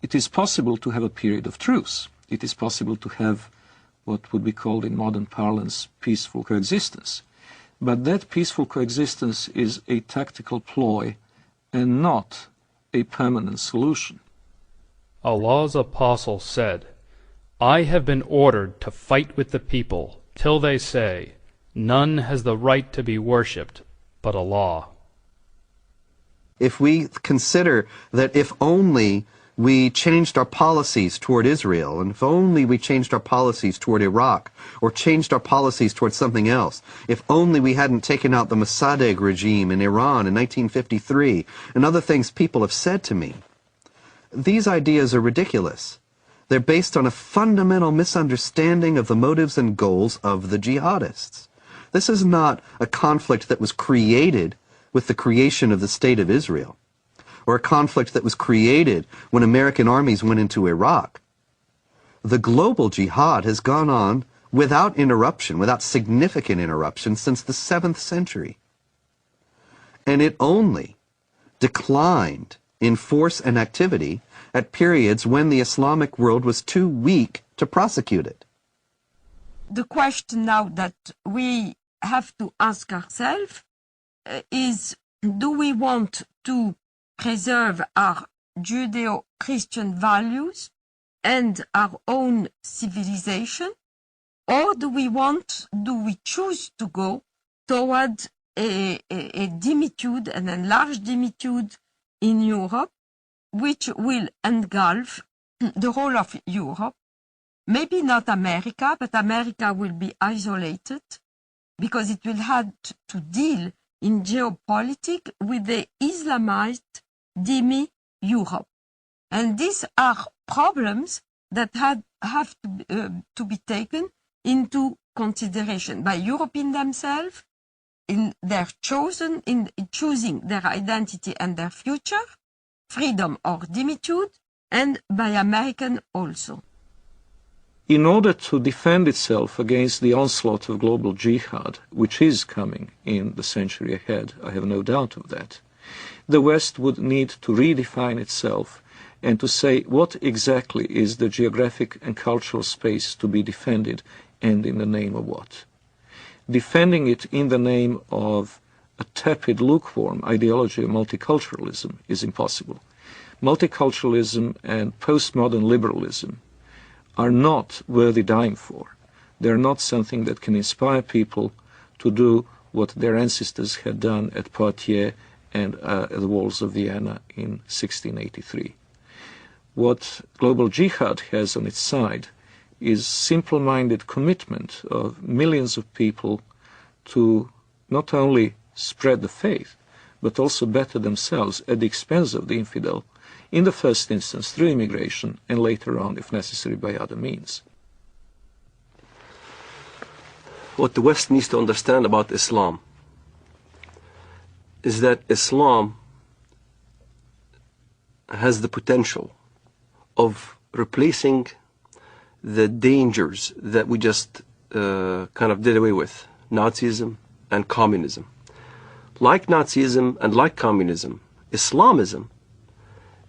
it is possible to have a period of truce. It is possible to have what would be called in modern parlance peaceful coexistence. But that peaceful coexistence is a tactical ploy and not a permanent solution. Allah's apostle said, I have been ordered to fight with the people till they say, none has the right to be worshipped but Allah. If we consider that if only we changed our policies toward Israel, and if only we changed our policies toward Iraq, or changed our policies toward something else, if only we hadn't taken out the Mossadegh regime in Iran in 1953, and other things people have said to me, these ideas are ridiculous. They're based on a fundamental misunderstanding of the motives and goals of the jihadists. This is not a conflict that was created with the creation of the State of Israel, or a conflict that was created when American armies went into Iraq. The global jihad has gone on without interruption, without significant interruption, since the 7th century. And it only declined in force and activity at periods when the Islamic world was too weak to prosecute it. The question now that we have to ask ourselves is, do we want to preserve our Judeo-Christian values and our own civilization, or do we choose to go toward a dimitude, an enlarged dimitude in Europe, which will engulf the whole of Europe? Maybe not America, but America will be isolated because it will have to deal in geopolitics with the Islamized demi-Europe. And these are problems that have to be taken into consideration by Europeans themselves in choosing their identity and their future, freedom or dimitude, and by Americans also. In order to defend itself against the onslaught of global jihad, which is coming in the century ahead, I have no doubt of that, the West would need to redefine itself and to say what exactly is the geographic and cultural space to be defended, and in the name of what. Defending it in the name of a tepid, lukewarm ideology of multiculturalism is impossible. Multiculturalism and postmodern liberalism are not worthy dying for. They're not something that can inspire people to do what their ancestors had done at Parte and at the walls of Vienna in 1683. What global jihad has on its side is simple-minded commitment of millions of people to not only spread the faith, but also better themselves at the expense of the infidel, in the first instance through immigration, and later on, if necessary, by other means. What the West needs to understand about Islam is that Islam has the potential of replacing the dangers that we just kind of did away with, Nazism and communism. Like Nazism and like communism, Islamism,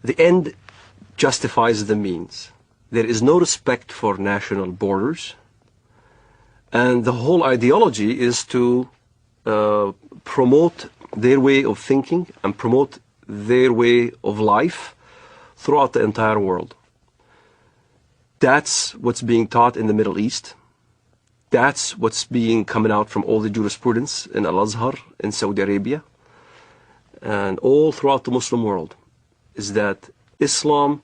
the end justifies the means. There is no respect for national borders, and the whole ideology is to promote their way of thinking and promote their way of life throughout the entire world. That's what's being taught in the Middle East. That's what's being coming out from all the jurisprudence in Al-Azhar in Saudi Arabia and all throughout the Muslim world, is that Islam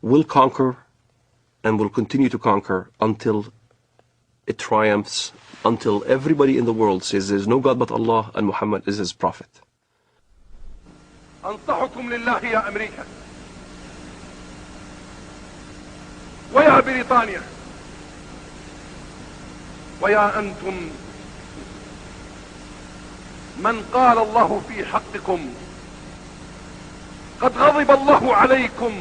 will conquer and will continue to conquer until it triumphs, until everybody in the world says there is no God but Allah and Muhammad is his prophet. أنصحكم لله يا أمريكا ويا بريطانيا ويا أنتم من قال الله في حقكم قد غضب الله عليكم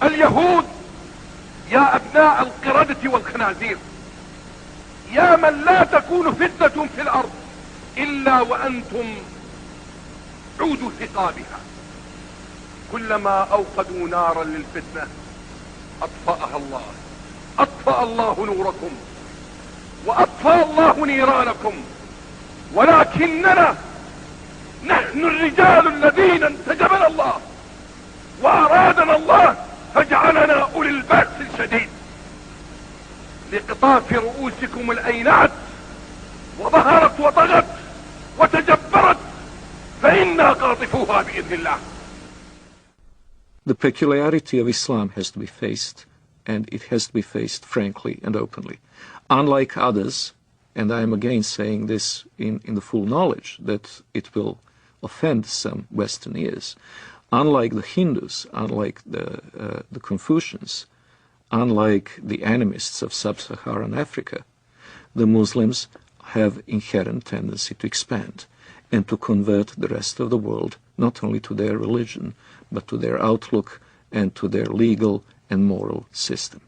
اليهود يا أبناء القردة والخنازير يا من لا تكون فتنة في الأرض إلا وأنتم عودوا ثقابها كلما أوقدوا نارا للفتنة أطفأها الله. أطفأ الله نوركم وأطفأ الله نيرانكم، ولكننا نحن الرجال الذين انتجبنا الله وأرادنا الله فجعلنا أولي البأس الشديد لقطاف رؤوسكم الأينعت وظهرت وطغت وتجبرت فإنا قاطفوها بإذن الله. The peculiarity of Islam has to be faced, and it has to be faced frankly and openly. Unlike others, and I am again saying this in the full knowledge that it will offend some Western ears, unlike the Hindus, unlike the Confucians, unlike the animists of sub-Saharan Africa, the Muslims have inherent tendency to expand and to convert the rest of the world not only to their religion, but to their outlook and to their legal and moral system.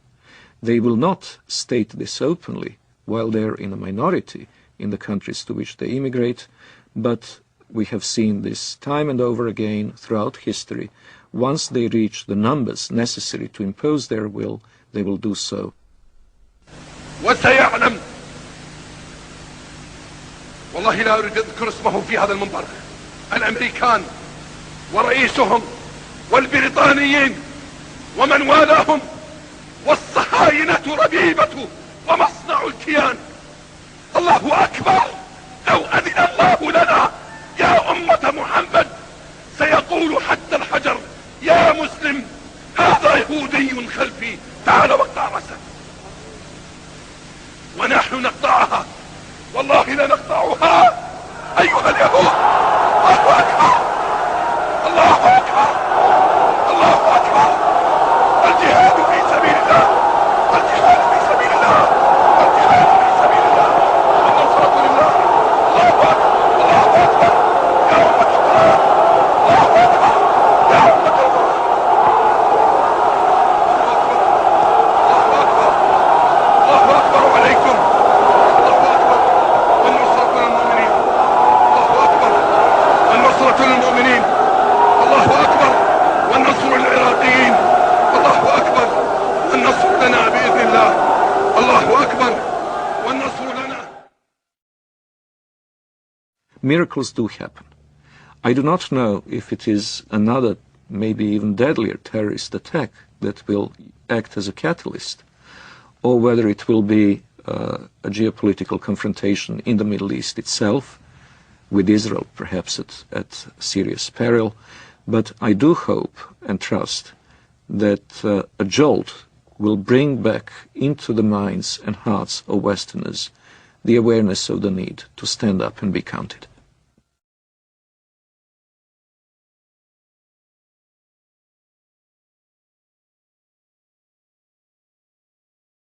They will not state this openly while they're in a minority in the countries to which they immigrate, but we have seen this time and over again throughout history. Once they reach the numbers necessary to impose their will, they will do so. وسيعلم، والله لا أريد أذكر اسمه في هذا المنبر، الأمريكان ورئيسهم والبريطانيين ومن والاهم والصهاينة ربيبة ومصنع الكيان. الله أكبر، لو أذن الله لنا يا أمة محمد سيقول حتى الحجر يا مسلم هذا يهودي خلفي تعال واقطع رأسه. ونحن نقطعها، والله لنقطعها أيها اليهود. الله أكبر، الله أكبر، الله أكبر. الجهاد في سبيل الله، الجهاد في سبيل الله، الجهاد في سبيل الله، والنصرة لله. الله أكبر، الله أكبر يا أمة القرآن، الله أكبر يا أمة القرآن. الله أكبر، الله أكبر عليكم. الله أكبر، والنصرة للمؤمنين. الله أكبر، والنصرة للمؤمنين. الله أكبر، والنصر للعراقيين. الله أكبر، والنصر لنا بإذن الله. الله أكبر، والنصر لنا. Miracles do happen. I do not know if it is another, maybe even deadlier terrorist attack that will act as a catalyst, or whether it will be a geopolitical confrontation in the Middle East itself, with Israel perhaps at serious peril. But I do hope and trust that a jolt will bring back into the minds and hearts of Westerners the awareness of the need to stand up and be counted.